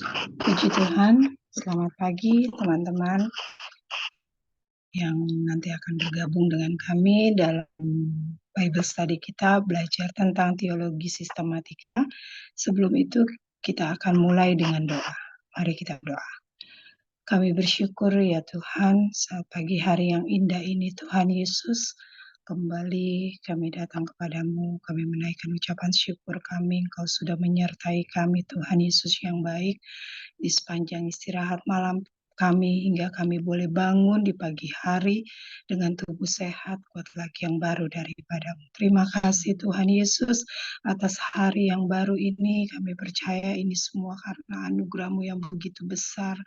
Puji Tuhan, selamat pagi teman-teman yang nanti akan bergabung dengan kami dalam Bible Study kita, belajar tentang teologi sistematika. Sebelum itu kita akan mulai dengan doa. Mari kita doa. Kami bersyukur ya Tuhan, saat pagi hari yang indah ini Tuhan Yesus, kembali kami datang kepadamu, kami menaikkan ucapan syukur kami, Engkau sudah menyertai kami Tuhan Yesus yang baik, di sepanjang istirahat malam kami hingga kami boleh bangun di pagi hari dengan tubuh sehat, kuat lagi yang baru daripadamu. Terima kasih Tuhan Yesus atas hari yang baru ini. Kami percaya ini semua karena anugerah-Mu yang begitu besar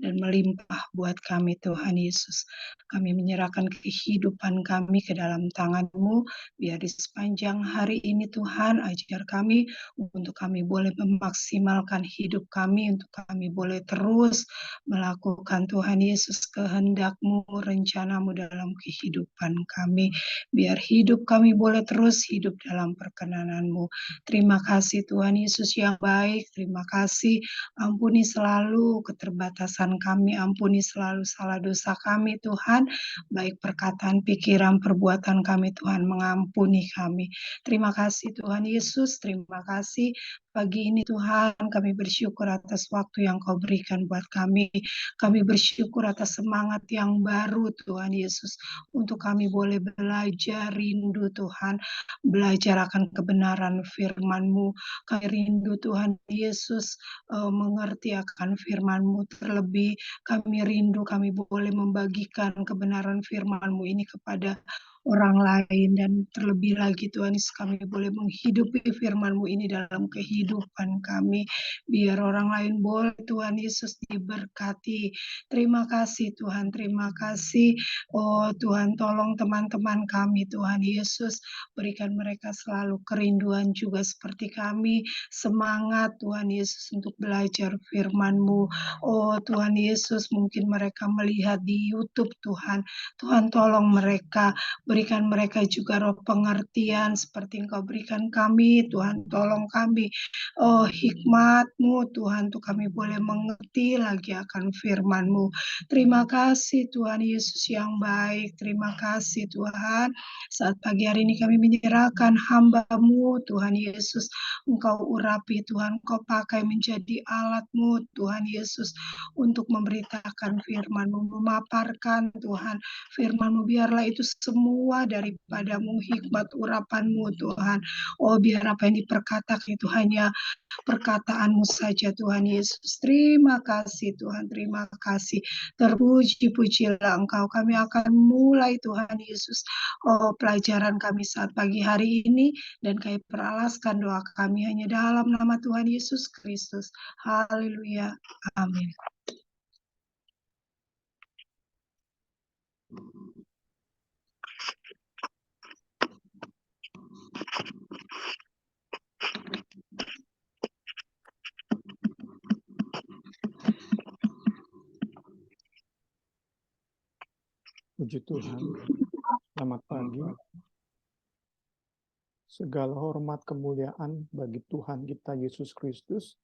dan melimpah buat kami Tuhan Yesus. Kami menyerahkan kehidupan kami ke dalam tangan-Mu, biar di sepanjang hari ini Tuhan ajar kami untuk kami boleh memaksimalkan hidup kami, untuk kami boleh terus melakukan Tuhan Yesus kehendak-Mu, rencana-Mu dalam kehidupan kami. Biar hidup kami boleh terus hidup dalam perkenanan-Mu. Terima kasih Tuhan Yesus yang baik, terima kasih. Ampuni selalu keterbatasan kami, ampuni selalu salah dosa kami Tuhan, baik perkataan, pikiran, perbuatan kami Tuhan, mengampuni kami. Terima kasih Tuhan Yesus, terima kasih pagi ini Tuhan, kami bersyukur atas waktu yang Kau berikan buat kami. Kami bersyukur atas semangat yang baru Tuhan Yesus, untuk kami boleh belajar rindu Tuhan, belajar akan kebenaran firman-Mu. Kami rindu Tuhan Yesus mengerti akan firman-Mu, terlebih kami rindu kami boleh membagikan kebenaran firman-Mu ini kepada orang lain, dan terlebih lagi Tuhan Yesus kami boleh menghidupi firman-Mu ini dalam kehidupan kami, biar orang lain boleh Tuhan Yesus diberkati. Terima kasih Tuhan, terima kasih. Oh Tuhan, tolong teman-teman kami Tuhan Yesus, berikan mereka selalu kerinduan juga seperti kami, semangat Tuhan Yesus untuk belajar firman-Mu. Oh Tuhan Yesus, mungkin mereka melihat di YouTube Tuhan, Tuhan tolong mereka, berikan mereka juga roh pengertian seperti Engkau berikan kami, Tuhan tolong kami. Oh hikmat-Mu Tuhan, untuk kami boleh mengerti lagi akan firman-Mu. Terima kasih Tuhan Yesus yang baik, terima kasih Tuhan. Saat pagi hari ini kami menyerahkan hamba-Mu Tuhan Yesus, Engkau urapi Tuhan, Engkau pakai menjadi alat-Mu Tuhan Yesus, untuk memberitakan firman-Mu, memaparkan Tuhan firman-Mu, biarlah itu semua daripada-Mu, hikmat urapan-Mu Tuhan. Oh biar apa yang diperkatakan itu hanya perkataan-Mu saja Tuhan Yesus. Terima kasih Tuhan, terima kasih. Terpuji-pujilah Engkau. Kami akan mulai Tuhan Yesus, oh pelajaran kami saat pagi hari ini, dan kami peralaskan doa kami hanya dalam nama Tuhan Yesus Kristus. Haleluya. Amin. Puji Tuhan, selamat pagi. Segala hormat kemuliaan bagi Tuhan kita Yesus Kristus,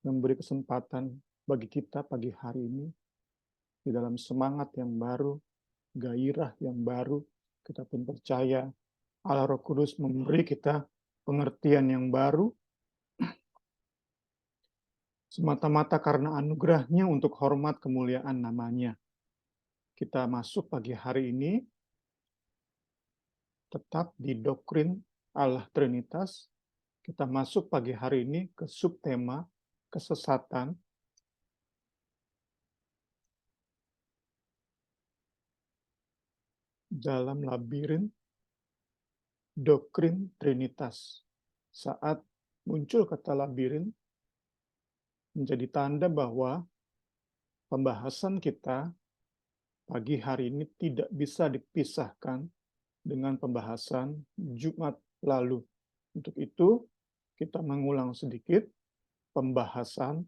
memberi kesempatan bagi kita pagi hari ini, di dalam semangat yang baru, gairah yang baru, kita pun percaya Allah Roh Kudus memberi kita pengertian yang baru, semata-mata karena anugerahnya untuk hormat kemuliaan namanya. Kita masuk pagi hari ini tetap di doktrin Allah Trinitas. Kita masuk pagi hari ini ke subtema kesesatan dalam labirin doktrin Trinitas. Saat muncul kata labirin, menjadi tanda bahwa pembahasan kita pagi hari ini tidak bisa dipisahkan dengan pembahasan Jumat lalu. Untuk itu, kita mengulang sedikit pembahasan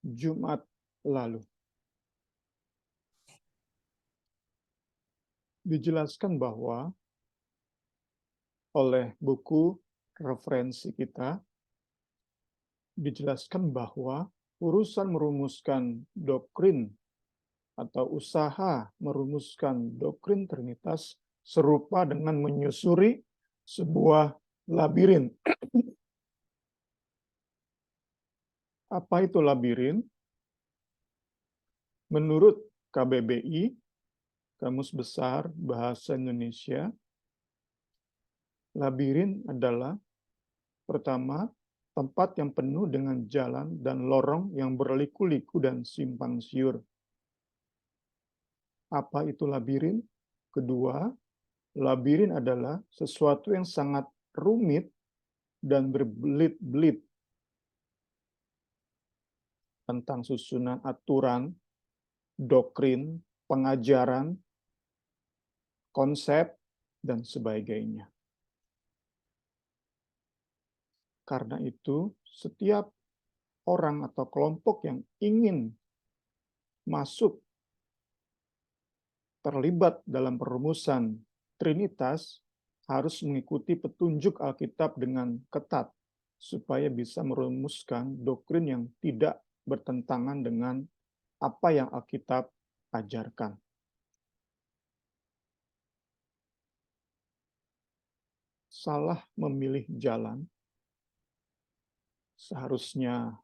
Jumat lalu. Dijelaskan bahwa oleh buku referensi kita, dijelaskan bahwa urusan merumuskan doktrin atau usaha merumuskan doktrin Trinitas serupa dengan menyusuri sebuah labirin. Apa itu labirin? Menurut KBBI, Kamus Besar Bahasa Indonesia, labirin adalah pertama, tempat yang penuh dengan jalan dan lorong yang berliku-liku dan simpang siur. Apa itu labirin? Kedua, labirin adalah sesuatu yang sangat rumit dan berbelit-belit tentang susunan aturan, doktrin, pengajaran, konsep, dan sebagainya. Karena itu, setiap orang atau kelompok yang ingin masuk terlibat dalam perumusan Trinitas harus mengikuti petunjuk Alkitab dengan ketat supaya bisa merumuskan doktrin yang tidak bertentangan dengan apa yang Alkitab ajarkan. Salah memilih jalan, seharusnya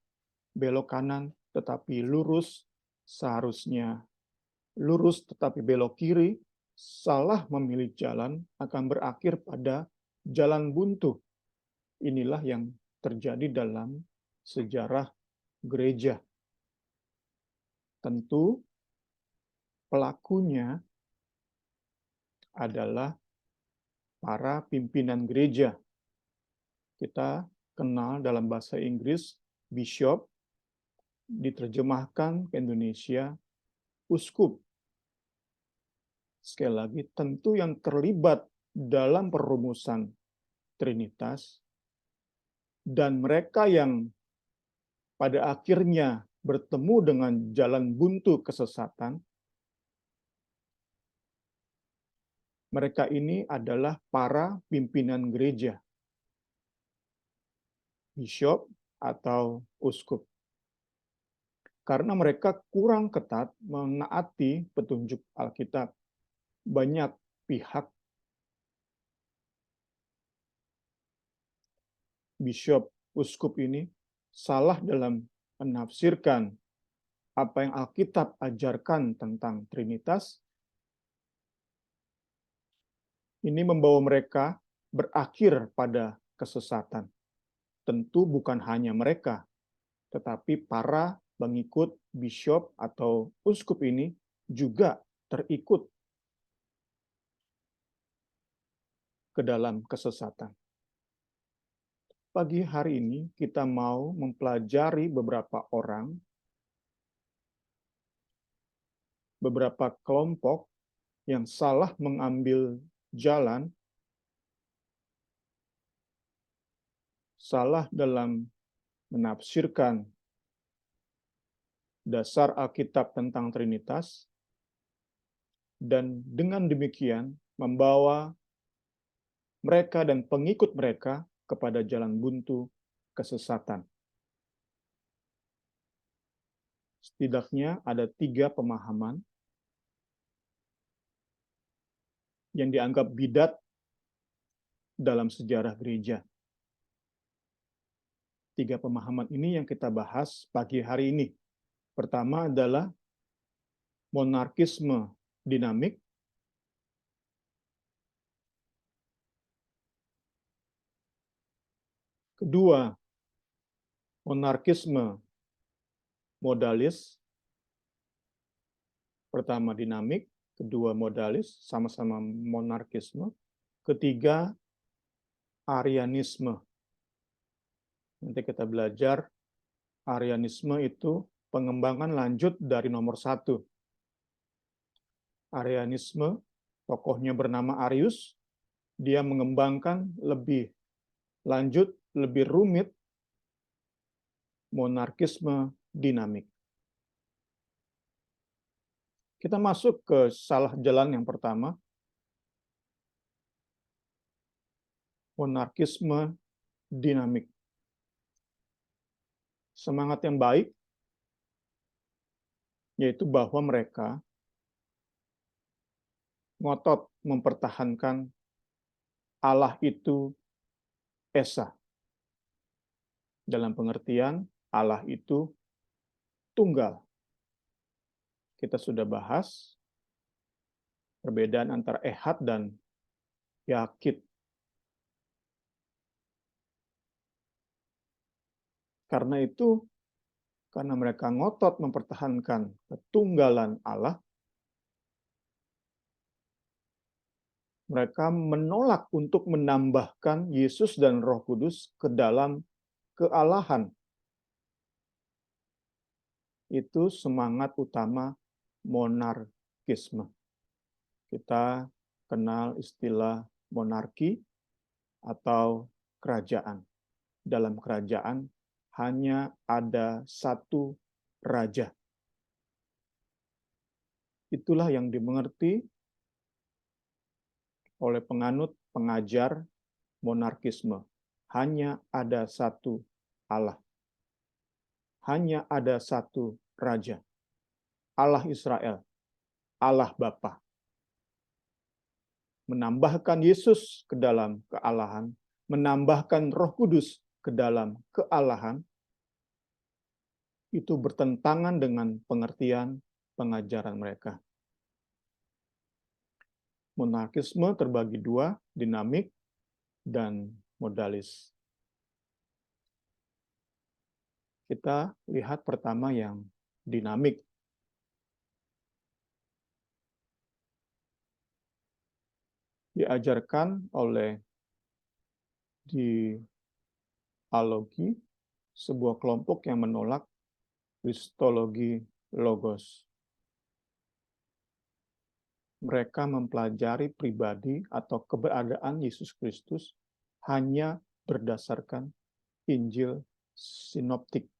belok kanan tetapi lurus, seharusnya lurus tetapi belok kiri, salah memilih jalan akan berakhir pada jalan buntu. Inilah yang terjadi dalam sejarah gereja. Tentu pelakunya adalah para pimpinan gereja. Kita kenal dalam bahasa Inggris bishop, diterjemahkan ke Indonesia uskup. Sekali lagi, tentu yang terlibat dalam perumusan Trinitas dan mereka yang pada akhirnya bertemu dengan jalan buntu kesesatan, mereka ini adalah para pimpinan gereja, bishop atau uskup. Karena mereka kurang ketat menaati petunjuk Alkitab. Banyak pihak bishop, uskup ini salah dalam menafsirkan apa yang Alkitab ajarkan tentang Trinitas. Ini membawa mereka berakhir pada kesesatan. Tentu bukan hanya mereka, tetapi para pengikut bishop atau uskup ini juga terikut ke dalam kesesatan. Pagi hari ini kita mau mempelajari beberapa orang, beberapa kelompok yang salah mengambil jalan, salah dalam menafsirkan dasar Alkitab tentang Trinitas, dan dengan demikian membawa mereka dan pengikut mereka kepada jalan buntu kesesatan. Setidaknya ada 3 pemahaman yang dianggap bidat dalam sejarah gereja. 3 pemahaman ini yang kita bahas pagi hari ini. Pertama adalah monarkisme dinamik. Kedua, monarkisme modalis. Pertama dinamik, kedua modalis, sama-sama monarkisme. Ketiga, Arianisme. Nanti kita belajar, Arianisme itu pengembangan lanjut dari nomor 1. Arianisme, tokohnya bernama Arius, dia mengembangkan lebih lanjut, lebih rumit, monarkisme dinamik. Kita masuk ke salah jalan yang pertama, monarkisme dinamik. Semangat yang baik yaitu bahwa mereka ngotot mempertahankan Allah itu esa. Dalam pengertian Allah itu tunggal. Kita sudah bahas perbedaan antara ehad dan yakid. Karena itu, karena mereka ngotot mempertahankan ketunggalan Allah, mereka menolak untuk menambahkan Yesus dan Roh Kudus ke dalam kealahan. Itu semangat utama monarkisme. Kita kenal istilah monarki atau kerajaan. Dalam kerajaan hanya ada satu raja. Itulah yang dimengerti oleh penganut pengajar monarkisme. Hanya ada satu Allah. Hanya ada satu raja. Allah Israel. Allah Bapa. Menambahkan Yesus ke dalam kealahan, menambahkan Roh Kudus ke dalam kealahan, itu bertentangan dengan pengertian pengajaran mereka. Monarkisme terbagi dua, dinamik dan modalis. Kita lihat pertama yang dinamik. Diajarkan oleh dialogi, sebuah kelompok yang menolak kristologi logos. Mereka mempelajari pribadi atau keberadaan Yesus Kristus hanya berdasarkan Injil sinoptik.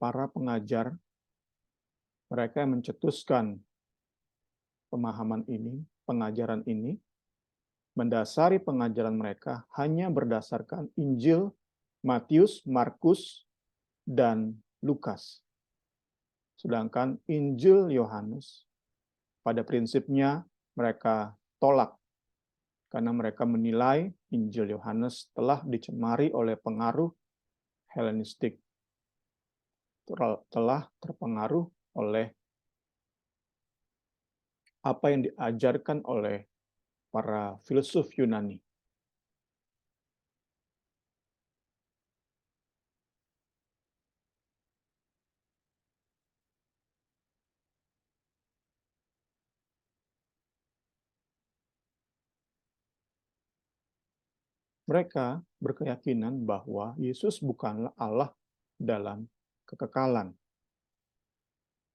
Para pengajar, mereka yang mencetuskan pemahaman ini, pengajaran ini, mendasari pengajaran mereka hanya berdasarkan Injil Matius, Markus, dan Lukas. Sedangkan Injil Yohanes, pada prinsipnya mereka tolak, karena mereka menilai Injil Yohanes telah dicemari oleh pengaruh Helenistik, telah terpengaruh oleh apa yang diajarkan oleh para filsuf Yunani. Mereka berkeyakinan bahwa Yesus bukanlah Allah dalam kekekalan.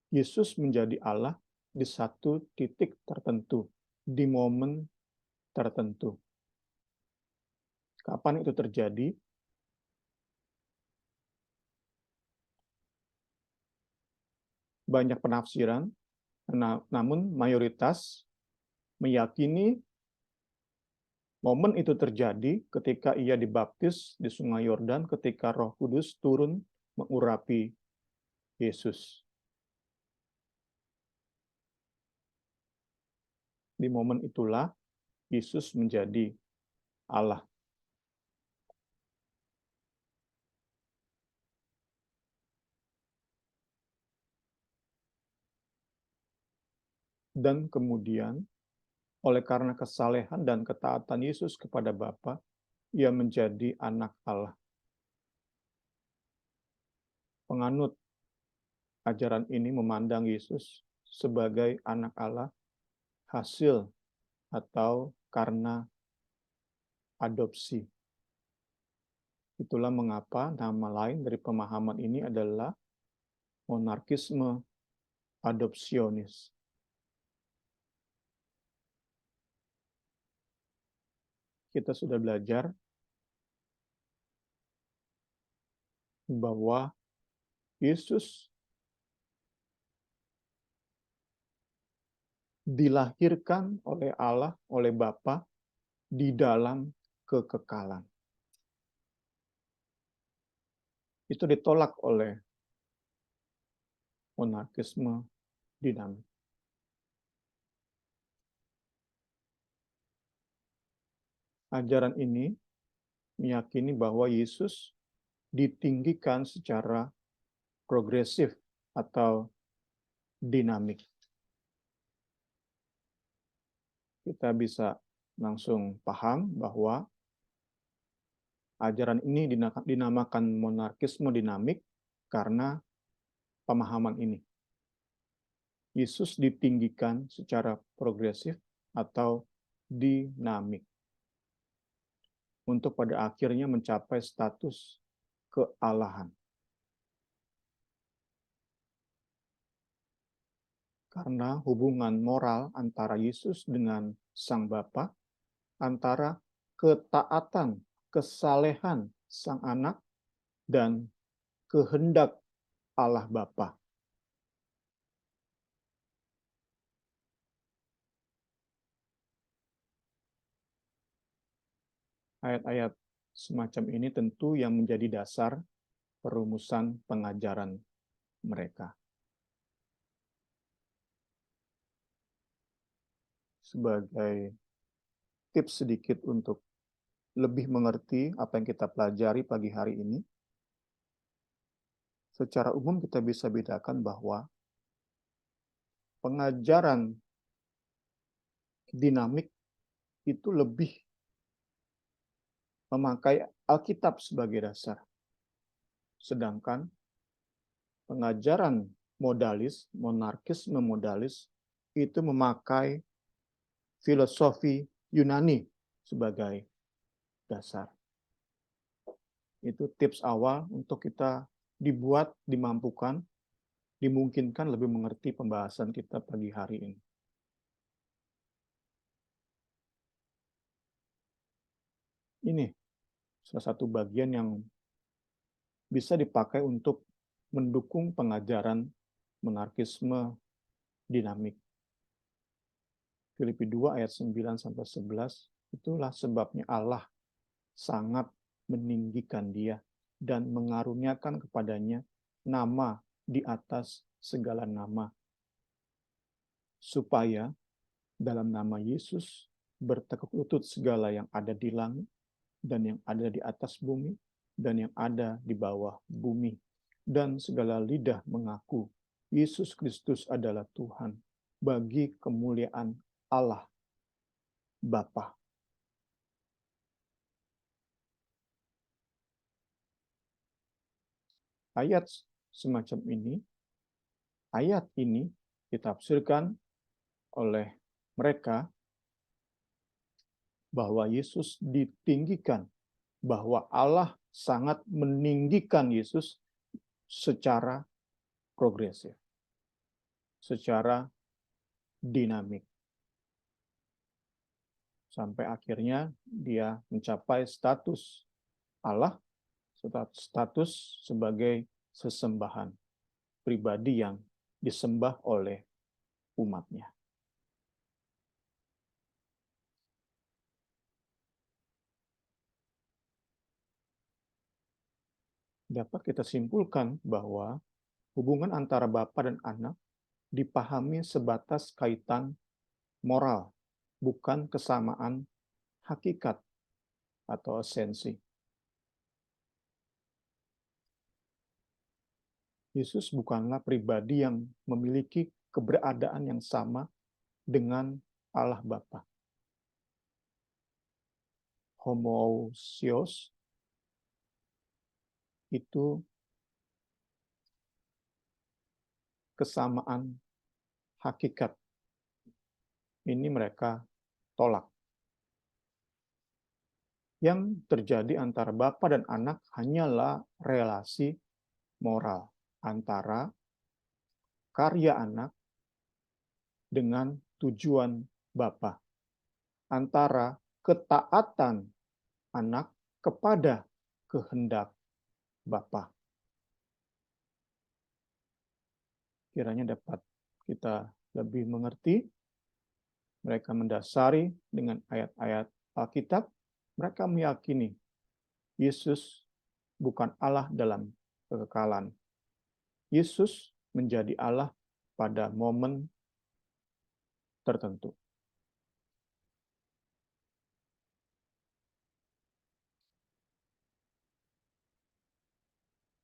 Yesus menjadi Allah di satu titik tertentu, di momen tertentu. Kapan itu terjadi? Banyak penafsiran, namun mayoritas meyakini momen itu terjadi ketika ia dibaptis di Sungai Yordan, ketika Roh Kudus turun mengurapi Yesus. Di momen itulah Yesus menjadi Allah. Dan kemudian, oleh karena kesalehan dan ketaatan Yesus kepada Bapa, ia menjadi anak Allah. Penganut ajaran ini memandang Yesus sebagai anak Allah hasil atau karena adopsi. Itulah mengapa nama lain dari pemahaman ini adalah monarkisme adopsionis. Kita sudah belajar bahwa Yesus dilahirkan oleh Allah, oleh Bapa, di dalam kekekalan. itu ditolak oleh monarkisme dinamik. Ajaran ini meyakini bahwa Yesus ditinggikan secara progresif atau dinamik. Kita bisa langsung paham bahwa ajaran ini dinamakan monarkisme dinamik karena pemahaman ini. Yesus ditinggikan secara progresif atau dinamik untuk pada akhirnya mencapai status kealahan. Karena hubungan moral antara Yesus dengan Sang Bapa, antara ketaatan, kesalehan Sang Anak, dan kehendak Allah Bapa. Ayat-ayat semacam ini tentu yang menjadi dasar perumusan pengajaran mereka. Sebagai tips sedikit untuk lebih mengerti apa yang kita pelajari pagi hari ini, secara umum kita bisa bedakan bahwa pengajaran dinamik itu lebih memakai Alkitab sebagai dasar. Sedangkan pengajaran modalis, monarkisme modalis, itu memakai filosofi Yunani sebagai dasar. Itu tips awal untuk kita dibuat, dimampukan, dimungkinkan lebih mengerti pembahasan kita pagi hari ini. Ini salah satu bagian yang bisa dipakai untuk mendukung pengajaran monarkisme dinamik. Filipi 2 ayat 9-11, itulah sebabnya Allah sangat meninggikan dia dan mengaruniakan kepadanya nama di atas segala nama, supaya dalam nama Yesus bertekuk lutut segala yang ada di langit dan yang ada di atas bumi dan yang ada di bawah bumi, dan segala lidah mengaku Yesus Kristus adalah Tuhan, bagi kemuliaan Allah Bapa. Ayat semacam ini, ayat ini ditafsirkan oleh mereka bahwa Yesus ditinggikan, bahwa Allah sangat meninggikan Yesus secara progresif, secara dinamik. Sampai akhirnya dia mencapai status Allah, status sebagai sesembahan pribadi yang disembah oleh umatnya. Dapat kita simpulkan bahwa hubungan antara Bapa dan Anak dipahami sebatas kaitan moral, bukan kesamaan hakikat atau esensi. Yesus bukanlah pribadi yang memiliki keberadaan yang sama dengan Allah Bapa. Homoousios itu kesamaan hakikat. Ini mereka tolak. Yang terjadi antara Bapa dan Anak hanyalah relasi moral antara karya Anak dengan tujuan Bapa, antara ketaatan Anak kepada kehendak Bapa. Kiranya dapat kita lebih mengerti. Mereka mendasari dengan ayat-ayat Alkitab. Mereka meyakini Yesus bukan Allah dalam kekekalan. Yesus menjadi Allah pada momen tertentu.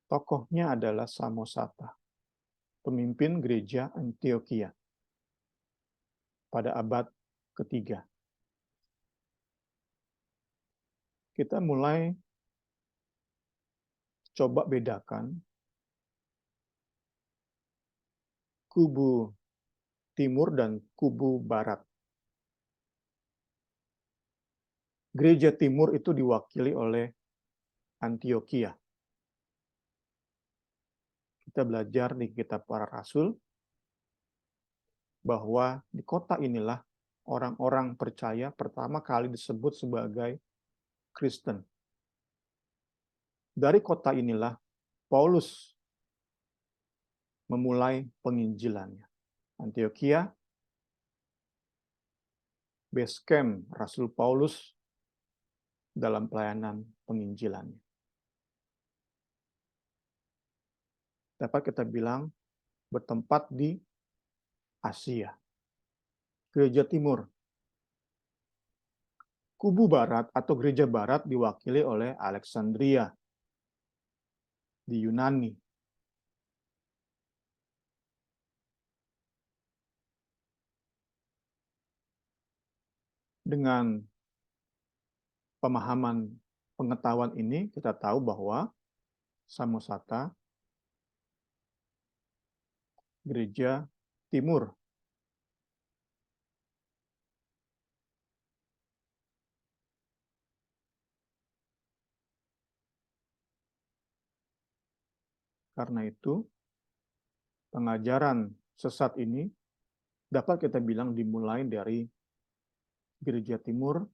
Tokohnya adalah Samosata, pemimpin gereja Antioquia pada abad ketiga. Kita mulai coba bedakan kubu timur dan kubu barat. Gereja timur itu diwakili oleh Antioquia. Kita belajar di kitab para rasul bahwa di kota inilah orang-orang percaya pertama kali disebut sebagai Kristen. Dari kota inilah Paulus memulai penginjilannya. Antioquia, base camp Rasul Paulus dalam pelayanan penginjilannya. Dapat kita bilang bertempat di Asia. Gereja Timur. Kubu Barat atau Gereja Barat diwakili oleh Alexandria di Yunani. Dengan pemahaman pengetahuan ini, kita tahu bahwa Samosata, Gereja Timur. Karena itu, pengajaran sesat ini dapat kita bilang dimulai dari Gereja Timur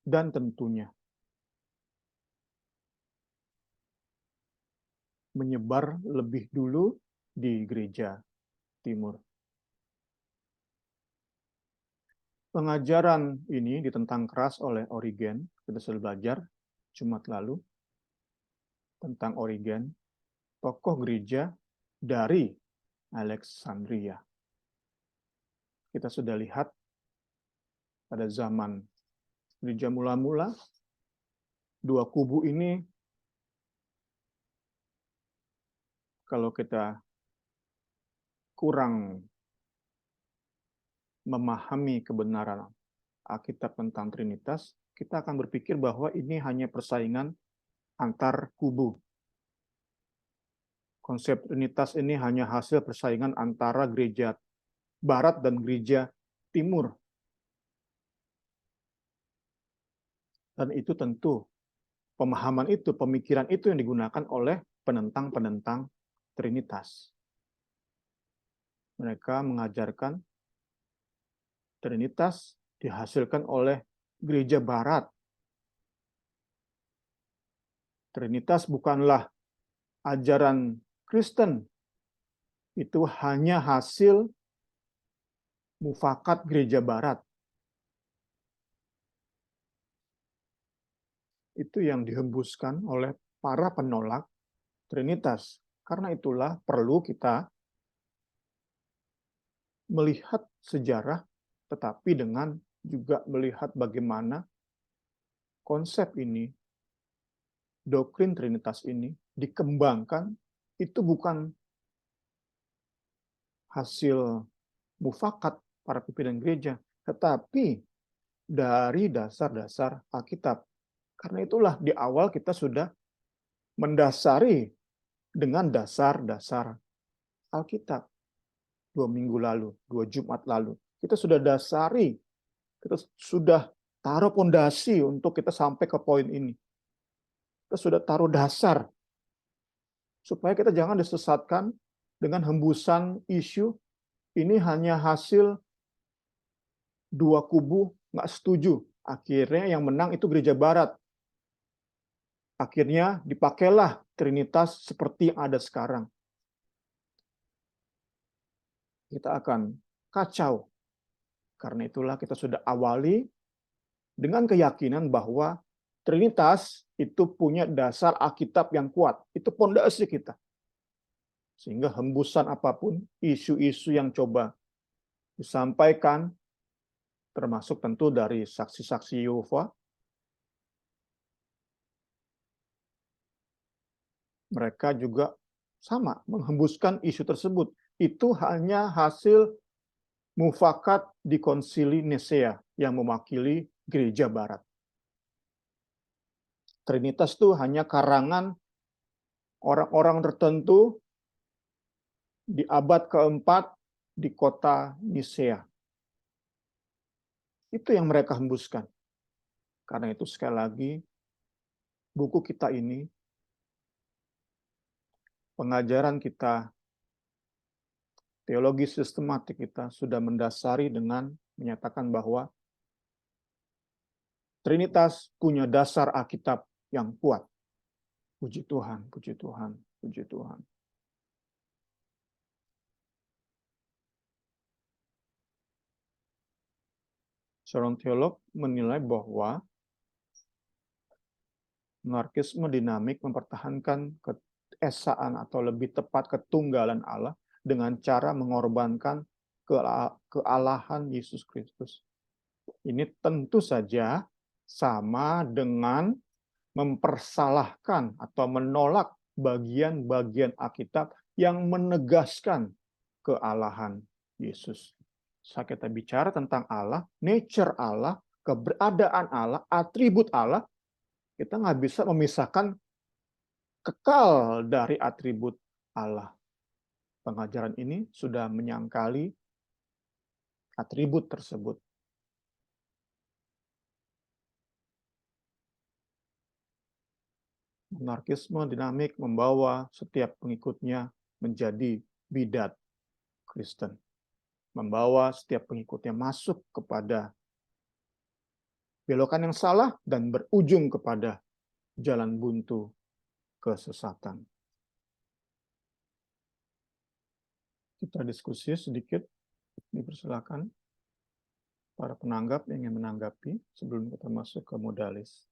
dan tentunya menyebar lebih dulu di Gereja Timur. Pengajaran ini ditentang keras oleh Origen. Kita sudah belajar Jumat lalu tentang Origen, tokoh gereja dari Alexandria. Kita sudah lihat pada zaman gereja mula-mula, dua kubu ini kalau kita kurang memahami kebenaran Alkitab tentang Trinitas, kita akan berpikir bahwa ini hanya persaingan antar kubu. Konsep Trinitas ini hanya hasil persaingan antara gereja Barat dan gereja Timur. Dan itu tentu pemahaman itu, pemikiran itu yang digunakan oleh penentang-penentang Trinitas. Mereka mengajarkan Trinitas dihasilkan oleh gereja Barat. Trinitas bukanlah ajaran Kristen. Itu hanya hasil mufakat gereja Barat. Itu yang dihembuskan oleh para penolak Trinitas. Karena itulah perlu kita melihat sejarah, tetapi dengan juga melihat bagaimana konsep ini, doktrin Trinitas ini dikembangkan, itu bukan hasil mufakat para pimpinan gereja, tetapi dari dasar-dasar Alkitab. Karena itulah di awal kita sudah mendasari dengan dasar-dasar Alkitab. 2 minggu lalu, 2 Jumat lalu. Kita sudah dasari, kita sudah taruh pondasi untuk kita sampai ke poin ini. Kita sudah taruh dasar, supaya kita jangan disesatkan dengan hembusan isu, ini hanya hasil dua kubu nggak setuju. Akhirnya yang menang itu gereja Barat. Akhirnya dipakailah Trinitas seperti yang ada sekarang. Kita akan kacau. Karena itulah kita sudah awali dengan keyakinan bahwa Trinitas itu punya dasar Alkitab yang kuat. Itu pondasi kita. Sehingga hembusan apapun, isu-isu yang coba disampaikan, termasuk tentu dari saksi-saksi Yehova, mereka juga sama menghembuskan isu tersebut. Itu hanya hasil mufakat di Konsili Nisea yang mewakili gereja barat. Trinitas itu hanya karangan orang-orang tertentu di abad keempat di kota Nisea. Itu yang mereka hembuskan. Karena itu sekali lagi, buku kita ini, pengajaran kita, teologi sistematik kita sudah mendasari dengan menyatakan bahwa Trinitas punya dasar Alkitab yang kuat. Puji Tuhan, puji Tuhan, puji Tuhan. Seorang teolog menilai bahwa monarkisme dinamik mempertahankan keesaan atau lebih tepat ketunggalan Allah dengan cara mengorbankan kealahan Yesus Kristus. Ini tentu saja sama dengan mempersalahkan atau menolak bagian-bagian Alkitab yang menegaskan kealahan Yesus. Saat kita bicara tentang Allah, nature Allah, keberadaan Allah, atribut Allah, kita nggak bisa memisahkan kekal dari atribut Allah. Pengajaran ini sudah menyangkali atribut tersebut. Monarkisme dinamik membawa setiap pengikutnya menjadi bidat Kristen. Membawa setiap pengikutnya masuk kepada belokan yang salah dan berujung kepada jalan buntu kesesatan. Kita diskusi sedikit, dipersilakan para penanggap yang ingin menanggapi sebelum kita masuk ke modalis.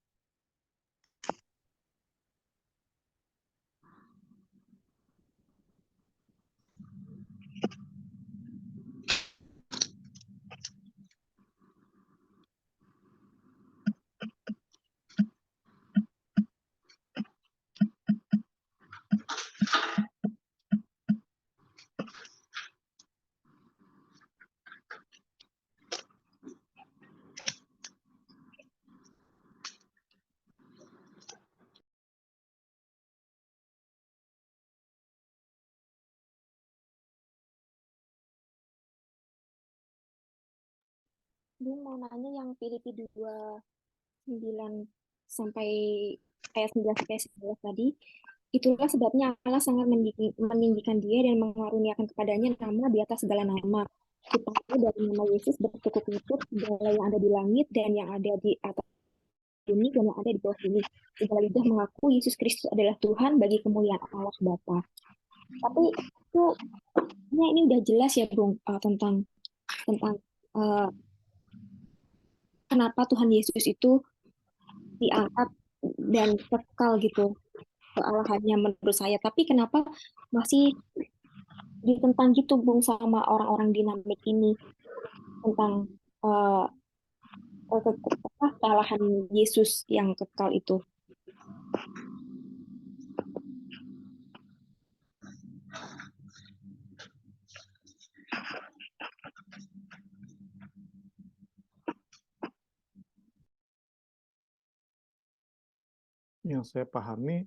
Bung mau nanya yang Filipi 2:9 sampai ayat 9 sampai 11 tadi. Itulah sebabnya Allah sangat meninggikan dia dan mengaruniakan kepadanya nama di atas segala nama. Supaya dari nama Yesus bertukuk lutut segala yang ada di langit dan yang ada di atas bumi dan yang ada di bawah bumi. Segala lidah mengaku Yesus Kristus adalah Tuhan bagi kemuliaan Allah Bapa. Tapi itu ini udah jelas ya Bung, tentang kenapa Tuhan Yesus itu diangkat dan kekal gitu kealahannya menurut saya. Tapi kenapa masih ditentang gitu Bung sama orang-orang dinamik ini tentang kealahan Yesus yang kekal itu? Yang saya pahami,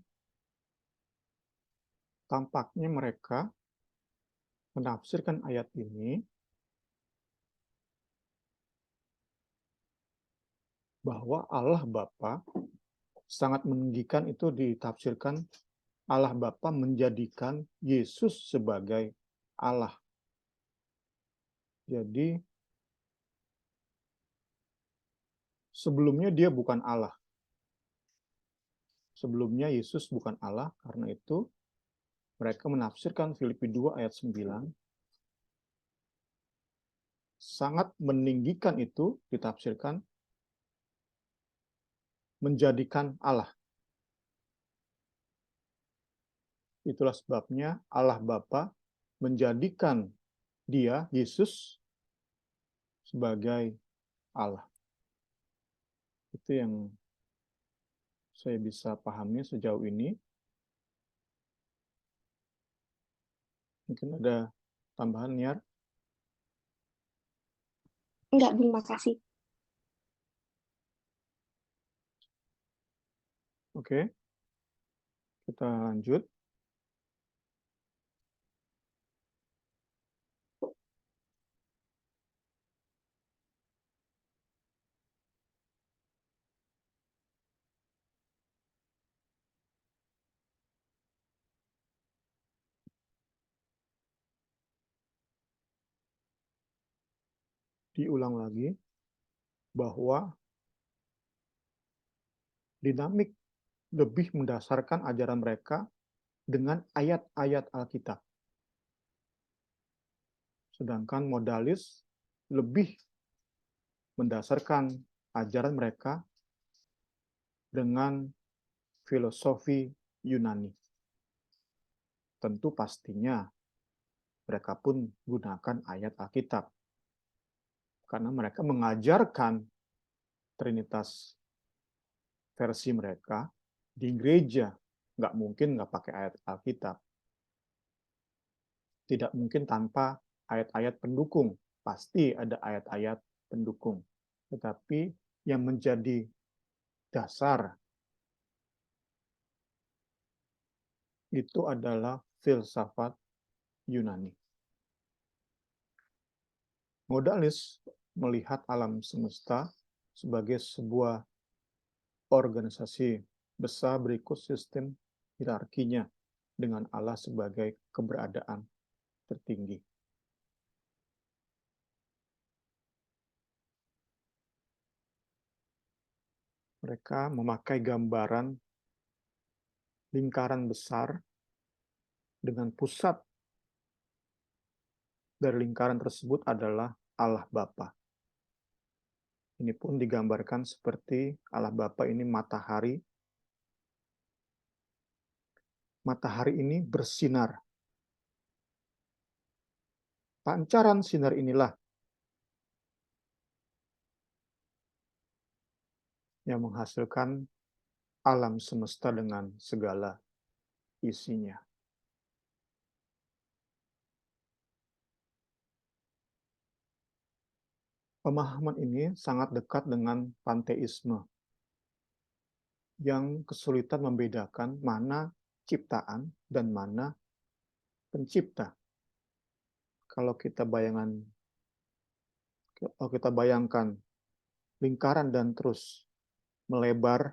tampaknya mereka menafsirkan ayat ini bahwa Allah Bapa sangat meninggikan, itu ditafsirkan Allah Bapa menjadikan Yesus sebagai Allah. Jadi sebelumnya dia bukan Allah. Sebelumnya Yesus bukan Allah, karena itu mereka menafsirkan Filipi 2 ayat 9 sangat meninggikan, itu ditafsirkan menjadikan Allah. Itulah sebabnya Allah Bapa menjadikan dia, Yesus, sebagai Allah. Itu yang saya bisa pahami sejauh ini. Mungkin ada tambahan, Niar? Enggak, Bung, makasih. Oke, kita lanjut. Diulang lagi bahwa dinamik lebih mendasarkan ajaran mereka dengan ayat-ayat Alkitab. Sedangkan modalis lebih mendasarkan ajaran mereka dengan filosofi Yunani. Tentu pastinya mereka pun gunakan ayat Alkitab. Karena mereka mengajarkan Trinitas versi mereka di gereja. Nggak mungkin nggak pakai ayat Alkitab. Tidak mungkin tanpa ayat-ayat pendukung. Pasti ada ayat-ayat pendukung. Tetapi yang menjadi dasar itu adalah filsafat Yunani. Modalis melihat alam semesta sebagai sebuah organisasi besar berikut sistem hierarkinya dengan Allah sebagai keberadaan tertinggi. Mereka memakai gambaran lingkaran besar dengan pusat dari lingkaran tersebut adalah Allah Bapa. Ini pun digambarkan seperti Allah Bapa ini matahari. Matahari ini bersinar. Pancaran sinar inilah yang menghasilkan alam semesta dengan segala isinya. Pemahaman ini sangat dekat dengan panteisme yang kesulitan membedakan mana ciptaan dan mana pencipta. Kalau kita bayangkan lingkaran dan terus melebar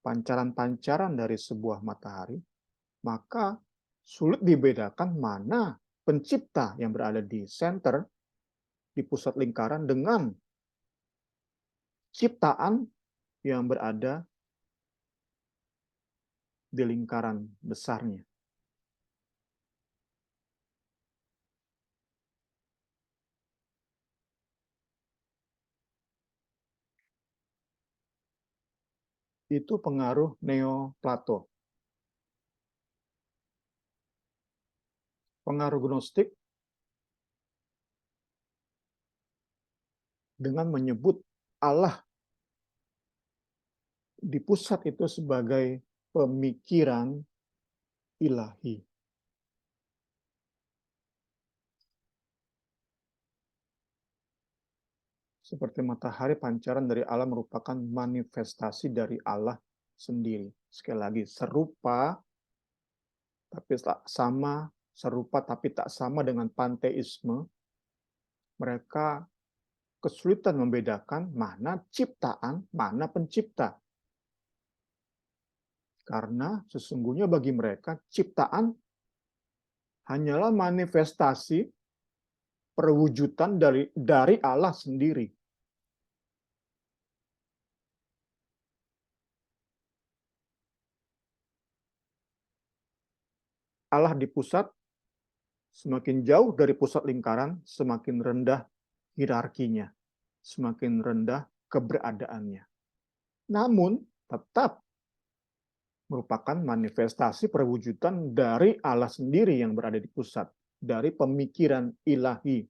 pancaran-pancaran dari sebuah matahari, maka sulit dibedakan mana pencipta yang berada di center, di pusat lingkaran, dengan ciptaan yang berada di lingkaran besarnya. Itu pengaruh Neoplato. Pengaruh Gnostik dengan menyebut Allah di pusat itu sebagai pemikiran ilahi. Seperti matahari, pancaran dari Allah merupakan manifestasi dari Allah sendiri. Sekali lagi, serupa tapi tak sama, serupa tapi tak sama dengan panteisme. Mereka kesulitan membedakan mana ciptaan, mana pencipta. Karena sesungguhnya bagi mereka ciptaan hanyalah manifestasi perwujudan dari Allah sendiri. Allah di pusat, semakin jauh dari pusat lingkaran, semakin rendah hierarkinya, semakin rendah keberadaannya. Namun, tetap merupakan manifestasi perwujudan dari Allah sendiri yang berada di pusat, dari pemikiran ilahi.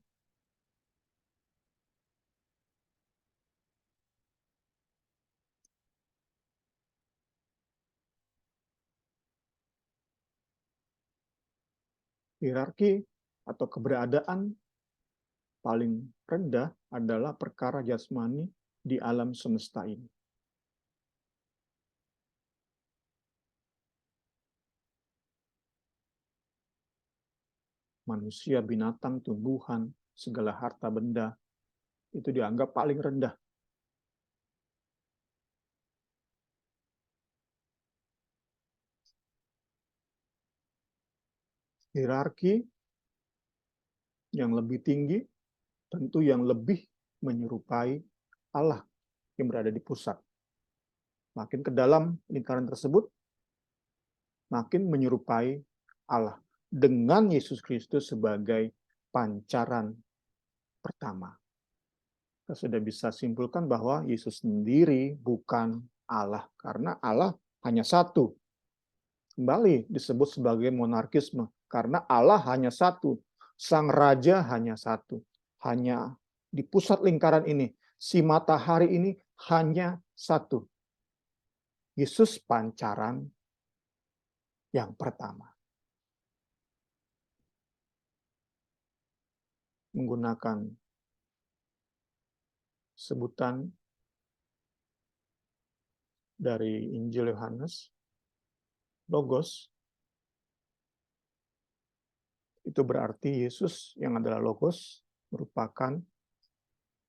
Hierarki atau keberadaan paling rendah adalah perkara jasmani di alam semesta ini. Manusia, binatang, tumbuhan, segala harta benda itu dianggap paling rendah. Hierarki yang lebih tinggi tentu yang lebih menyerupai Allah yang berada di pusat. Makin ke dalam lingkaran tersebut, makin menyerupai Allah dengan Yesus Kristus sebagai pancaran pertama. Kita sudah bisa simpulkan bahwa Yesus sendiri bukan Allah, karena Allah hanya satu. Kembali disebut sebagai monarkisme, karena Allah hanya satu. Sang Raja hanya satu. Hanya di pusat lingkaran ini, si matahari ini hanya satu. Yesus pancaran yang pertama. Menggunakan sebutan dari Injil Yohanes, Logos, itu berarti Yesus yang adalah Logos merupakan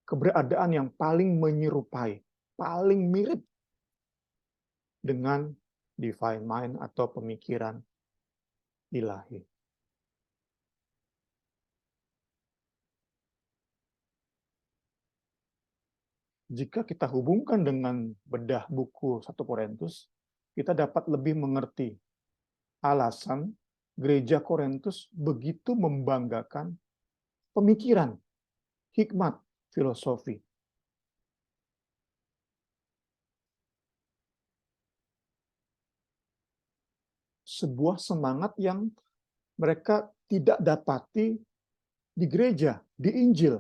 keberadaan yang paling menyerupai, paling mirip dengan divine mind atau pemikiran ilahi. Jika kita hubungkan dengan bedah buku 1 Korintus, kita dapat lebih mengerti alasan gereja Korintus begitu membanggakan pemikiran, hikmat, filosofi. Sebuah semangat yang mereka tidak dapati di gereja, di Injil.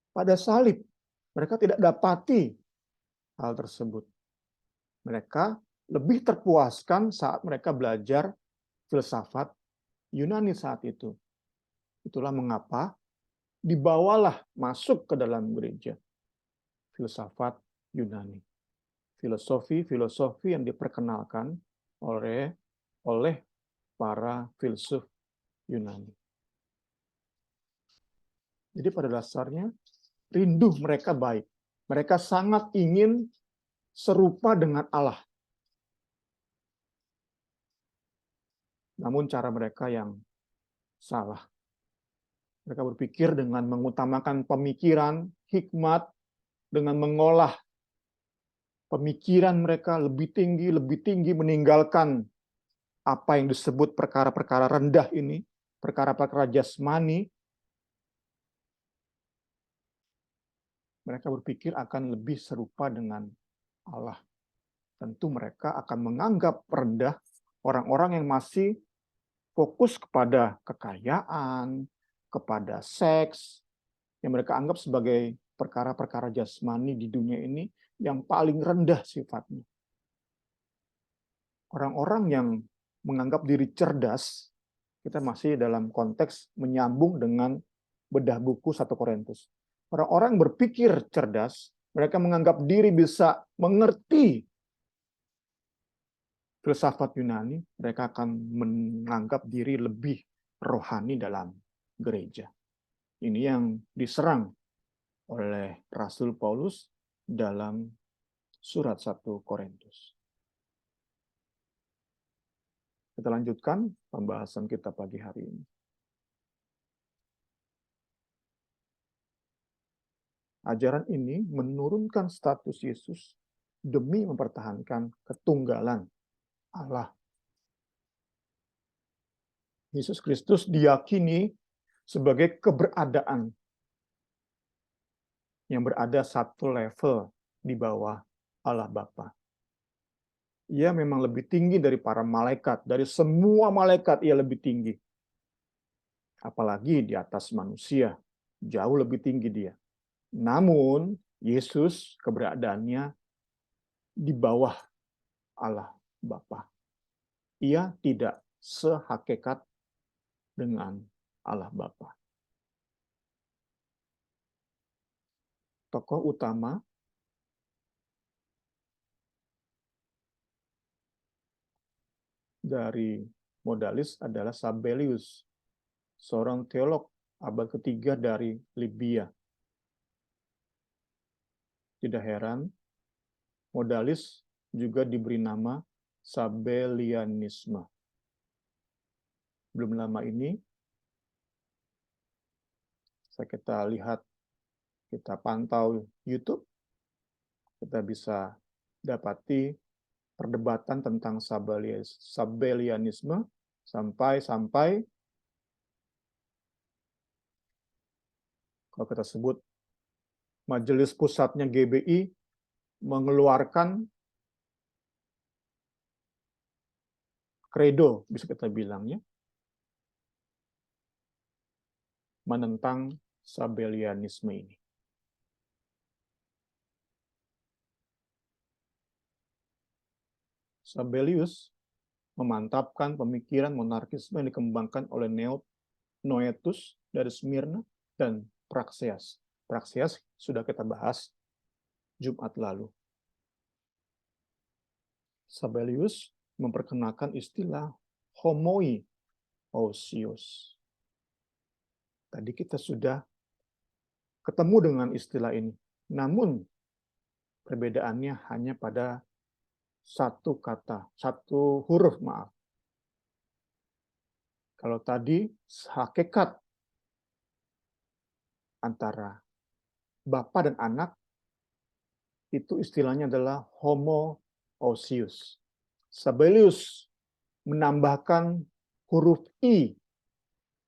Pada salib, mereka tidak dapati hal tersebut. Mereka lebih terpuaskan saat mereka belajar filsafat Yunani saat itu. Itulah mengapa dibawalah masuk ke dalam gereja filsafat Yunani. Filosofi yang diperkenalkan oleh para filsuf Yunani. Jadi pada dasarnya rindu mereka baik. Mereka sangat ingin serupa dengan Allah. Namun cara mereka yang salah. Mereka berpikir dengan mengutamakan pemikiran, hikmat, dengan mengolah pemikiran mereka lebih tinggi, meninggalkan apa yang disebut perkara-perkara rendah ini, perkara-perkara jasmani. Mereka berpikir akan lebih serupa dengan Allah. Tentu mereka akan menganggap rendah orang-orang yang masih fokus kepada kekayaan, kepada seks, yang mereka anggap sebagai perkara-perkara jasmani di dunia ini yang paling rendah sifatnya. Orang-orang yang menganggap diri cerdas, kita masih dalam konteks menyambung dengan bedah buku 1 Korintus. Orang-orang berpikir cerdas, mereka menganggap diri bisa mengerti filsafat Yunani, mereka akan menganggap diri lebih rohani dalam gereja. Ini yang diserang oleh Rasul Paulus dalam surat 1 Korintus. Kita lanjutkan pembahasan kita pagi hari ini. Ajaran ini menurunkan status Yesus demi mempertahankan ketunggalan Allah. Yesus Kristus diyakini sebagai keberadaan yang berada satu level di bawah Allah Bapa. Ia memang lebih tinggi dari para malaikat, dari semua malaikat ia lebih tinggi. Apalagi di atas manusia, jauh lebih tinggi dia. Namun, Yesus keberadaannya di bawah Allah Bapa. Ia tidak sehakikat dengan Allah Bapa. Tokoh utama dari modalis adalah Sabellius, seorang teolog abad ketiga dari Libya. Tidak heran, modalis juga diberi nama Sabellianisme. Belum lama ini, kita lihat, kita pantau YouTube, kita bisa dapati perdebatan tentang Sabellianisme sampai kalau kita sebut majelis pusatnya GBI mengeluarkan kredo, bisa kita bilangnya, menentang Sabellianisme ini. Sabellius memantapkan pemikiran monarkisme yang dikembangkan oleh Noetus dari Smyrna dan Praxeas. Praxeas sudah kita bahas Jumat lalu. Sabellius memperkenalkan istilah homoiousios. Tadi kita sudah ketemu dengan istilah ini. Namun, perbedaannya hanya pada satu kata, satu huruf, maaf. Kalau tadi hakikat antara Bapa dan anak, itu istilahnya adalah homoousios. Sabellius menambahkan huruf I,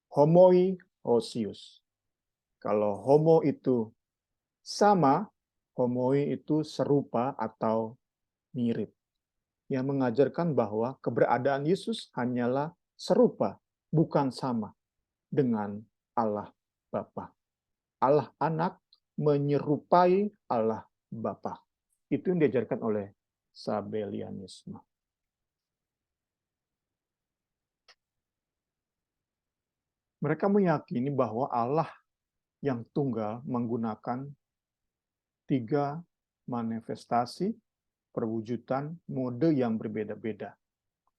homoiousios. Kalau homo itu sama, homoi itu serupa atau mirip. Yang mengajarkan bahwa keberadaan Yesus hanyalah serupa, bukan sama dengan Allah Bapa. Allah Anak menyerupai Allah Bapa. Itu yang diajarkan oleh Sabellianisme. Mereka meyakini bahwa Allah yang tunggal menggunakan 3 manifestasi perwujudan mode yang berbeda-beda,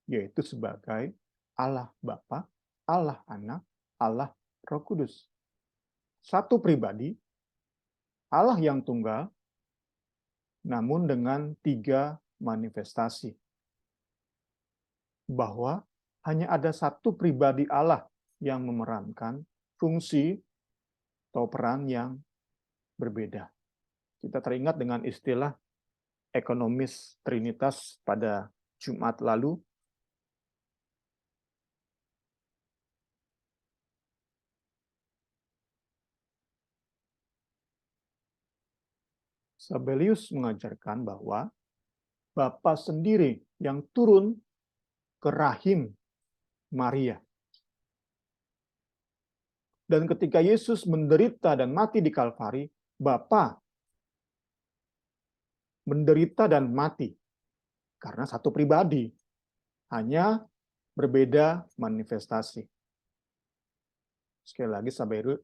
yaitu sebagai Allah Bapa, Allah Anak, Allah Roh Kudus. Satu pribadi, Allah yang tunggal, namun dengan 3 manifestasi. Bahwa hanya ada satu pribadi Allah yang memerankan fungsi atau peran yang berbeda. Kita teringat dengan istilah ekonomis Trinitas pada Jumat lalu. Sabellius mengajarkan bahwa Bapa sendiri yang turun ke rahim Maria. Dan ketika Yesus menderita dan mati di Kalvari, Bapa menderita dan mati karena satu pribadi, hanya berbeda manifestasi. Sekali lagi,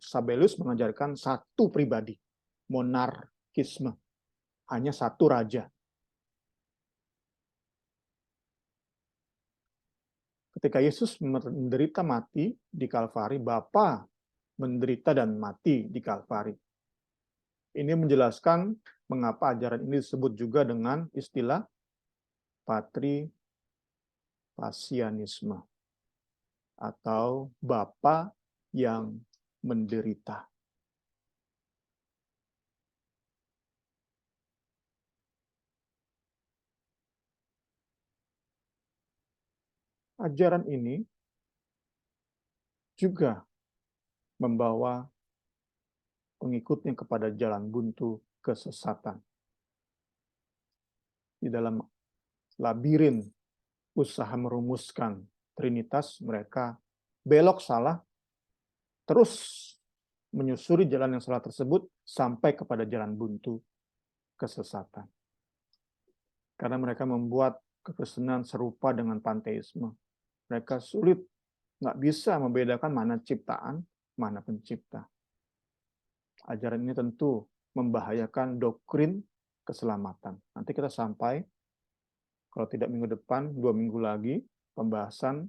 Sabellius mengajarkan satu pribadi, monarkisme, hanya satu raja. Ketika Yesus menderita mati di Kalvari, Bapa menderita dan mati di Kalvari. Ini menjelaskan mengapa ajaran ini disebut juga dengan istilah patripasianisme atau Bapa yang menderita. Ajaran ini juga membawa pengikutnya kepada jalan buntu kesesatan. di dalam labirin usaha merumuskan Trinitas, mereka belok salah, terus menyusuri jalan yang salah tersebut sampai kepada jalan buntu kesesatan. Karena mereka membuat kekristenan serupa dengan panteisme. Mereka sulit, nggak bisa membedakan mana ciptaan, mana pencipta. Ajaran ini tentu membahayakan doktrin keselamatan. Nanti kita sampai, kalau tidak minggu depan, 2 minggu lagi, pembahasan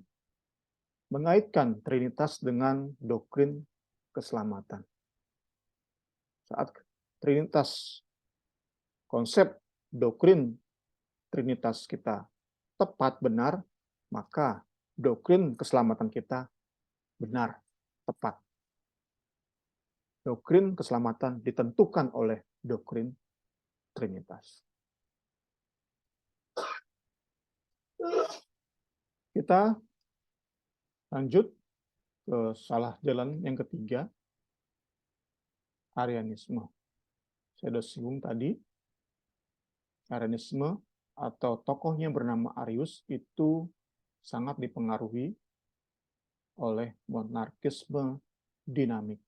mengaitkan Trinitas dengan doktrin keselamatan. Saat Trinitas, konsep doktrin Trinitas kita tepat, benar, maka doktrin keselamatan kita benar, tepat. Doktrin keselamatan ditentukan oleh doktrin Trinitas. Kita lanjut ke salah jalan yang ketiga, Arianisme. Saya sudah singgung tadi, Arianisme atau tokohnya bernama Arius itu sangat dipengaruhi oleh monarkisme dinamik.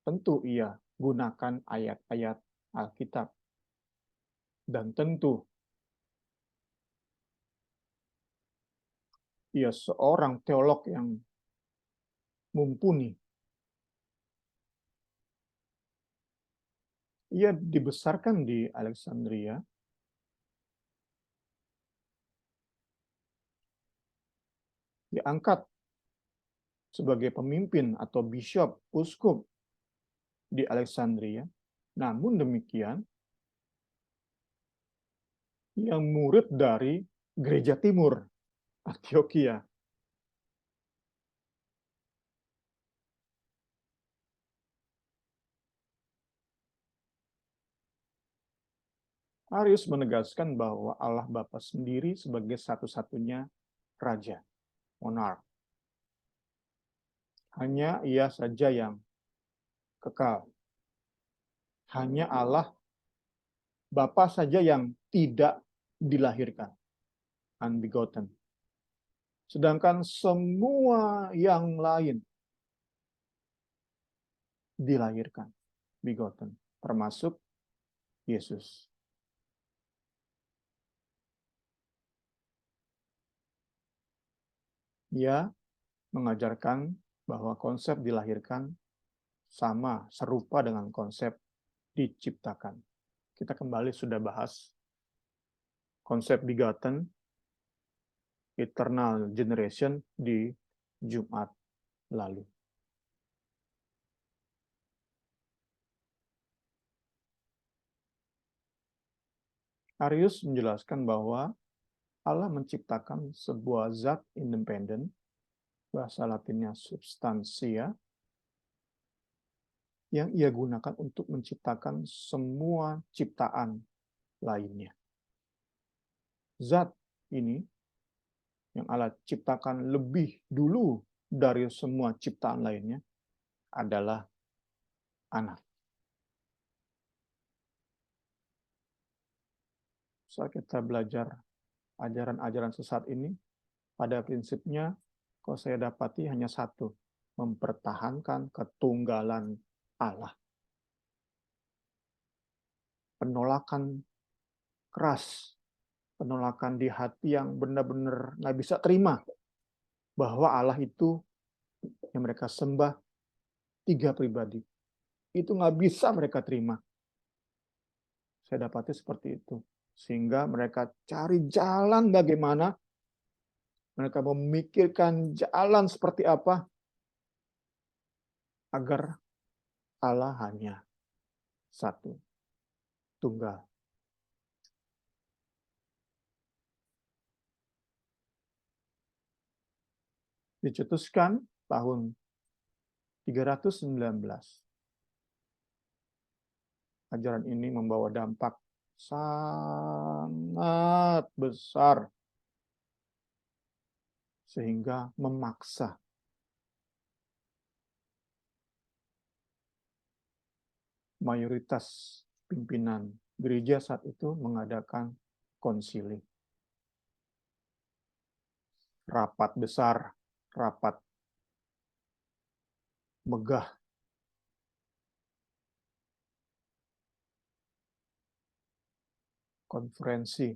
Tentu ia gunakan ayat-ayat Alkitab. Dan tentu ia seorang teolog yang mumpuni. Ia dibesarkan di Alexandria. Diangkat sebagai pemimpin atau bishop, uskup di Alexandria. Namun demikian, yang murid dari Gereja Timur, Antioquia. Arius menegaskan bahwa Allah Bapa sendiri sebagai satu-satunya raja, monark. Hanya ia saja yang kekal. Hanya Allah Bapa saja yang tidak dilahirkan, unbegotten. Sedangkan semua yang lain dilahirkan, begotten, termasuk Yesus. Ia mengajarkan bahwa konsep dilahirkan sama, serupa dengan konsep diciptakan. Kita kembali sudah bahas konsep begotten, eternal generation di Jumat lalu. Arius menjelaskan bahwa Allah menciptakan sebuah zat independen, bahasa Latinnya substansia, yang ia gunakan untuk menciptakan semua ciptaan lainnya. Zat ini yang Allah ciptakan lebih dulu dari semua ciptaan lainnya adalah Anak. Saat kita belajar ajaran-ajaran sesat ini, pada prinsipnya, kalau saya dapati hanya satu, mempertahankan ketunggalan Allah. Penolakan keras, penolakan di hati yang benar-benar nggak bisa terima bahwa Allah itu yang mereka sembah 3 pribadi. Itu nggak bisa mereka terima. Saya dapati seperti itu. Sehingga mereka cari jalan bagaimana, mereka memikirkan jalan seperti apa, agar Allah hanya satu, tunggal. Dicetuskan tahun 319. Ajaran ini membawa dampak sangat besar sehingga memaksa mayoritas pimpinan gereja saat itu mengadakan konsili. Rapat besar, rapat megah. Konferensi.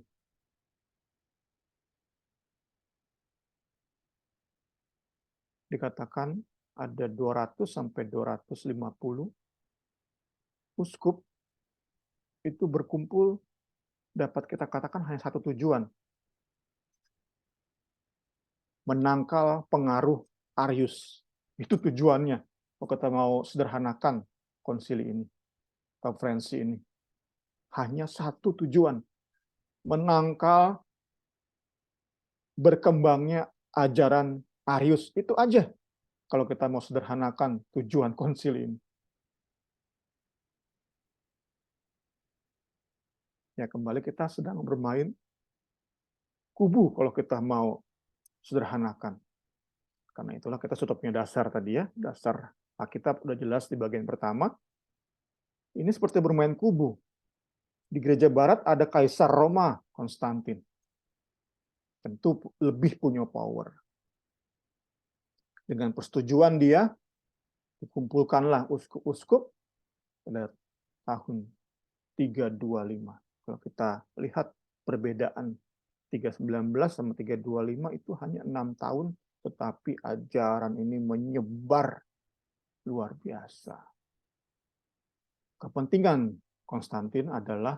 Dikatakan ada 200 sampai 250 uskup itu berkumpul, dapat kita katakan hanya satu tujuan. Menangkal pengaruh Arius. Itu tujuannya. Kalau kita mau sederhanakan konsili ini, konferensi ini. Hanya satu tujuan. Menangkal berkembangnya ajaran Arius. Itu aja. Kalau kita mau sederhanakan tujuan konsili ini. Ya, kembali kita sedang bermain kubu kalau kita mau sederhanakan. Karena itulah kita sudah punya dasar tadi ya. Dasar Alkitab udah jelas di bagian pertama. Ini seperti bermain kubu. Di gereja barat ada Kaisar Roma, Konstantin. Tentu lebih punya power. Dengan persetujuan dia, dikumpulkanlah uskup-uskup pada tahun 325. Kalau kita lihat perbedaan 319 sama 325 itu hanya 6 tahun, tetapi ajaran ini menyebar luar biasa. Kepentingan Konstantin adalah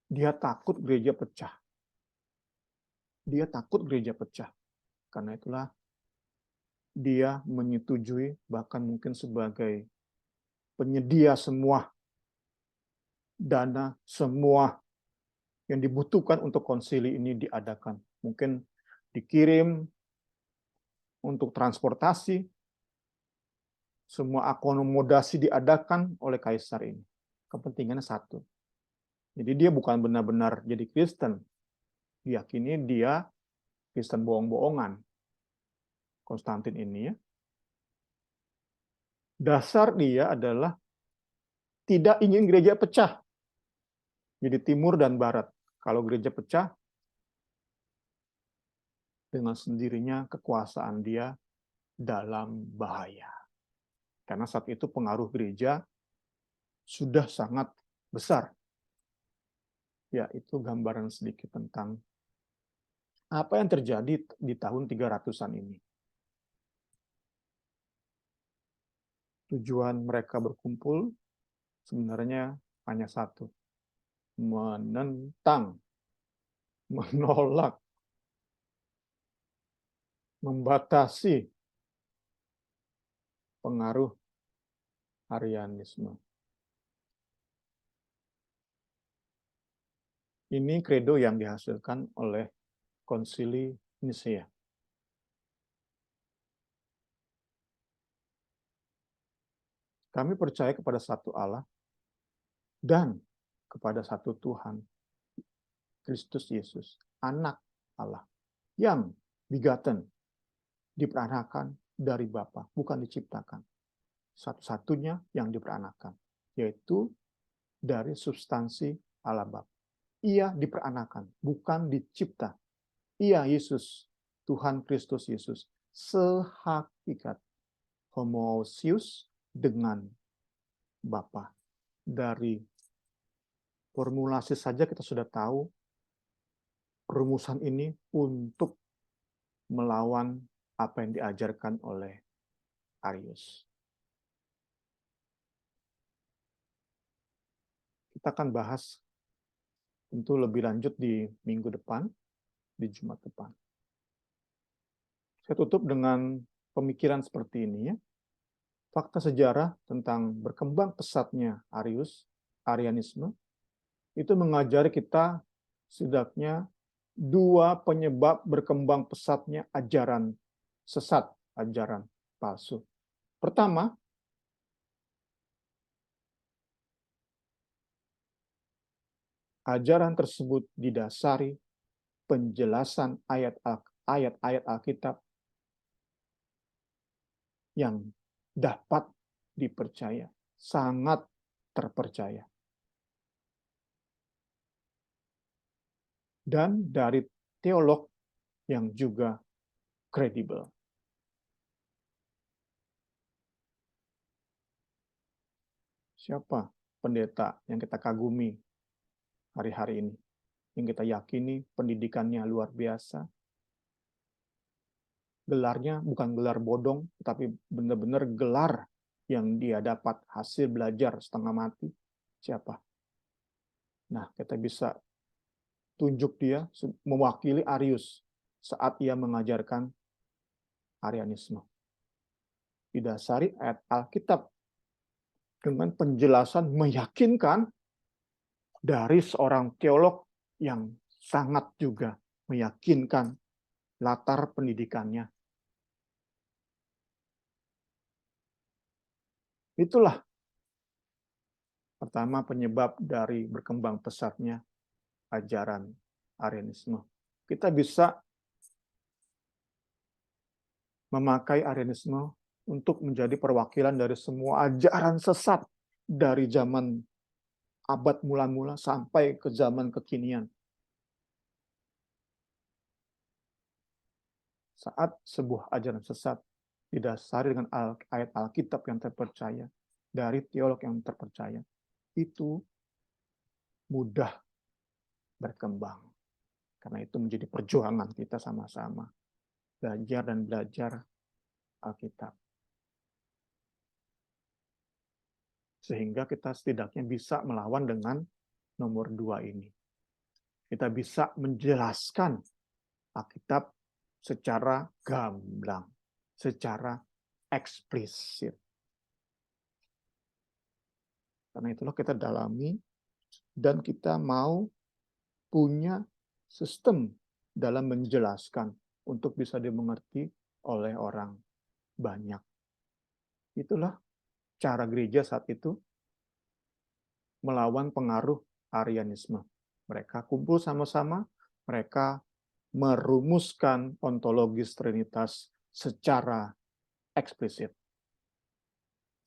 dia takut gereja pecah. Dia takut gereja pecah. Karena itulah dia menyetujui, bahkan mungkin sebagai penyedia semua dana, semua yang dibutuhkan untuk konsili ini diadakan. Mungkin dikirim untuk transportasi, semua akomodasi diadakan oleh kaisar ini. Kepentingannya satu. Jadi dia bukan benar-benar jadi Kristen. Diyakini dia Kristen bohong-bohongan. Konstantin ini ya. Dasar dia adalah tidak ingin gereja pecah. Jadi timur dan barat. Kalau gereja pecah, dengan sendirinya kekuasaan dia dalam bahaya. Karena saat itu pengaruh gereja sudah sangat besar. Ya, itu gambaran sedikit tentang apa yang terjadi di tahun 300-an ini. Tujuan mereka berkumpul sebenarnya hanya satu. Menentang, menolak, membatasi pengaruh Arianisme. Ini kredo yang dihasilkan oleh Konsili Nisea. Kami percaya kepada satu Allah dan kepada satu Tuhan, Kristus Yesus, Anak Allah, yang begotten, diperanakan dari Bapa, bukan diciptakan. Satu-satunya yang diperanakan, yaitu dari substansi Allah Bapa. Ia diperanakan, bukan dicipta. Ia Yesus, Tuhan Kristus Yesus, sehakikat homoousios dengan Bapa. Dari formulasi saja kita sudah tahu rumusan ini untuk melawan apa yang diajarkan oleh Arius. Kita akan bahas tentu lebih lanjut di minggu depan, di Jumat depan. Saya tutup dengan pemikiran seperti ini ya. Fakta sejarah tentang berkembang pesatnya Arianisme, itu mengajari kita setidaknya dua penyebab berkembang pesatnya ajaran sesat, ajaran palsu. Pertama, ajaran tersebut didasari penjelasan ayat-ayat Alkitab yang dapat dipercaya, sangat terpercaya. dan dari teolog yang juga kredibel. Siapa pendeta yang kita kagumi hari-hari ini? Yang kita yakini pendidikannya luar biasa. Gelarnya bukan gelar bodong, tapi benar-benar gelar yang dia dapat hasil belajar setengah mati. Siapa? Nah, kita bisa tunjuk dia mewakili Arius saat ia mengajarkan Arianisme. Didasari ayat Alkitab dengan penjelasan meyakinkan dari seorang teolog yang sangat juga meyakinkan latar pendidikannya. Itulah pertama penyebab dari berkembang pesatnya ajaran Arianisme. Kita bisa memakai Arianisme untuk menjadi perwakilan dari semua ajaran sesat dari zaman abad mula-mula sampai ke zaman kekinian. Saat sebuah ajaran sesat didasari dengan ayat Alkitab yang terpercaya, dari teolog yang terpercaya, itu mudah berkembang. Karena itu menjadi perjuangan kita sama-sama. Belajar dan belajar Alkitab. Sehingga kita setidaknya bisa melawan dengan nomor 2 ini. Kita bisa menjelaskan Alkitab secara gamblang, secara eksplisit. Karena itulah kita dalami dan kita mau punya sistem dalam menjelaskan untuk bisa dimengerti oleh orang banyak. Itulah cara gereja saat itu melawan pengaruh Arianisme. Mereka kumpul sama-sama, mereka merumuskan ontologis Trinitas secara eksplisit.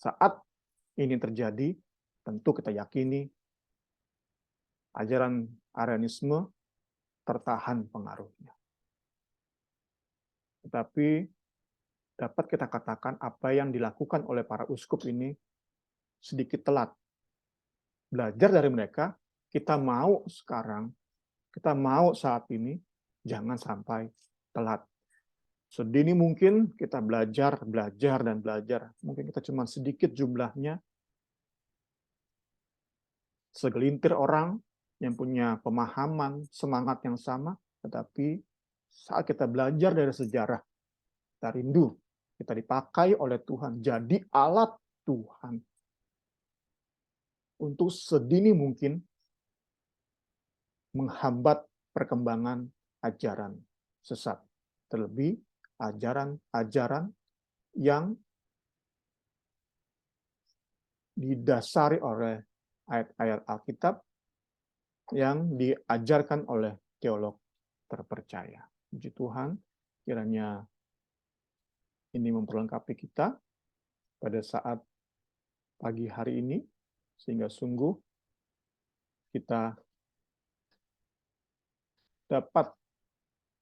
Saat ini terjadi, tentu kita yakini ajaran Arianisme tertahan pengaruhnya. Tetapi dapat kita katakan apa yang dilakukan oleh para uskup ini sedikit telat. Belajar dari mereka, kita mau sekarang, kita mau saat ini, jangan sampai telat. Sedini mungkin kita belajar, dan belajar. Mungkin kita cuma sedikit jumlahnya, segelintir orang yang punya pemahaman, semangat yang sama, tetapi saat kita belajar dari sejarah, kita rindu, kita dipakai oleh Tuhan, jadi alat Tuhan untuk sedini mungkin menghambat perkembangan ajaran sesat. Terlebih ajaran-ajaran yang didasari oleh ayat-ayat Alkitab yang diajarkan oleh teolog terpercaya. Puji Tuhan, kiranya ini memperlengkapi kita pada saat pagi hari ini, sehingga sungguh kita dapat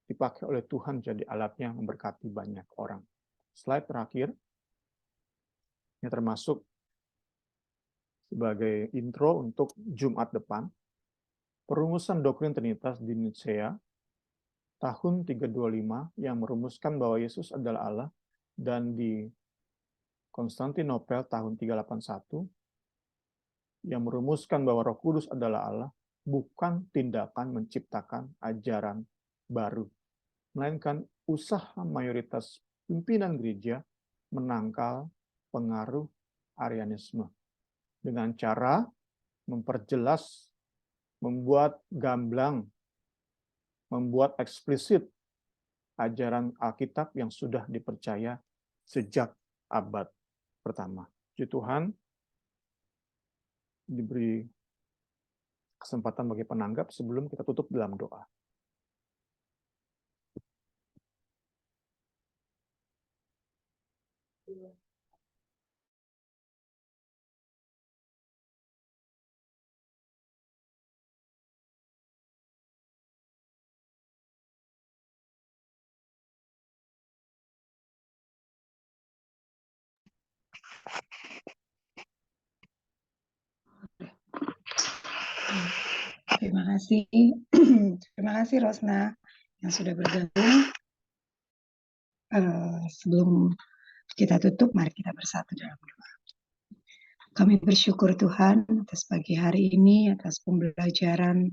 dipakai oleh Tuhan jadi alatnya memberkati banyak orang. Slide terakhir, ini termasuk sebagai intro untuk Jumat depan. Perumusan doktrin Trinitas di Nicea tahun 325 yang merumuskan bahwa Yesus adalah Allah, dan di Konstantinopel tahun 381 yang merumuskan bahwa Roh Kudus adalah Allah, bukan tindakan menciptakan ajaran baru, melainkan usaha mayoritas pimpinan gereja menangkal pengaruh Arianisme dengan cara memperjelas, membuat gamblang, membuat eksplisit ajaran Alkitab yang sudah dipercaya sejak abad pertama. Puji Tuhan, diberi kesempatan bagi penanggap sebelum kita tutup dalam doa. kasih. Terima kasih Rosna yang sudah bergabung. Sebelum kita tutup, mari kita bersatu dalam doa. Kami bersyukur Tuhan atas pagi hari ini, atas pembelajaran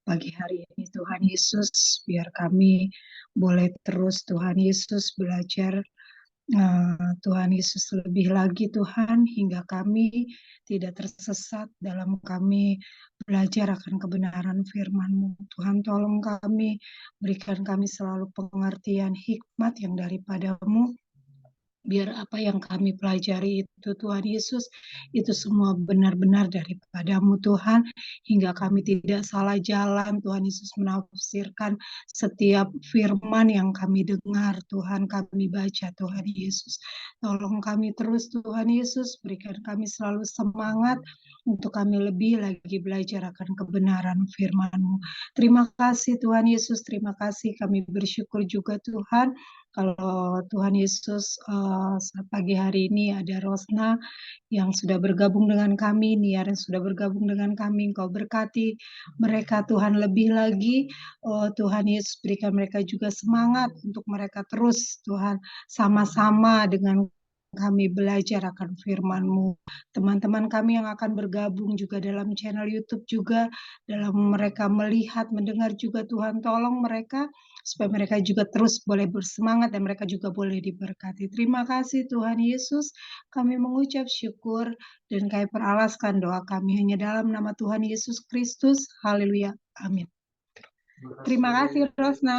pagi hari ini Tuhan Yesus. Biar kami boleh terus Tuhan Yesus belajar Tuhan Yesus lebih lagi Tuhan, hingga kami tidak tersesat dalam kami belajar akan kebenaran firman-Mu. Tuhan tolong kami, berikan kami selalu pengertian hikmat yang daripada-Mu, biar apa yang kami pelajari itu Tuhan Yesus, itu semua benar-benar daripada-Mu Tuhan, hingga kami tidak salah jalan Tuhan Yesus menafsirkan setiap firman yang kami dengar Tuhan, kami baca Tuhan Yesus. Tolong kami terus Tuhan Yesus, berikan kami selalu semangat untuk kami lebih lagi belajar akan kebenaran firman-Mu. Terima kasih Tuhan Yesus, terima kasih, kami bersyukur juga Tuhan, kalau Tuhan Yesus pagi hari ini ada Rosna yang sudah bergabung dengan kami, Niar yang sudah bergabung dengan kami, Engkau berkati mereka Tuhan lebih lagi. Oh Tuhan Yesus, berikan mereka juga semangat untuk mereka terus Tuhan sama-sama dengan kami belajar akan firman-Mu. Teman-teman kami yang akan bergabung juga dalam channel YouTube juga, dalam mereka melihat, mendengar juga Tuhan, tolong mereka supaya mereka juga terus boleh bersemangat dan mereka juga boleh diberkati. Terima kasih Tuhan Yesus, kami mengucap syukur dan kami peralaskan doa kami hanya dalam nama Tuhan Yesus Kristus. Haleluya. Amin. Terima kasih Rosna.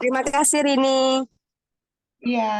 Terima kasih Rini. Iya.